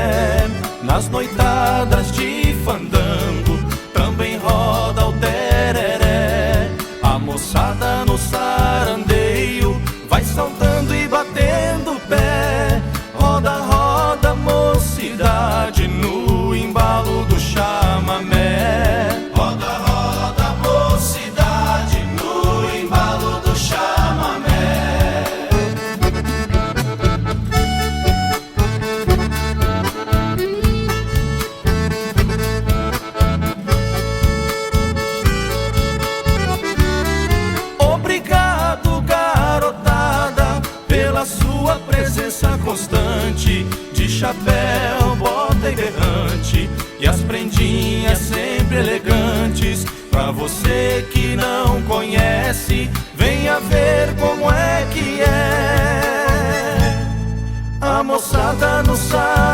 pé. Nas noitadas de fandango também roda o tereré. A moçada no sarandeio vai saltando e batendo pé. Roda, roda, mocidade no embalo do chamamé. Roda, roda, mocidade no embalo do chamamé. Obrigado, garotada, pela sua presença constante, de chapéu, bota e berrante, e as prendinhas sempre elegantes. Pra você que não conhece, venha ver como é que é. A moçada no salão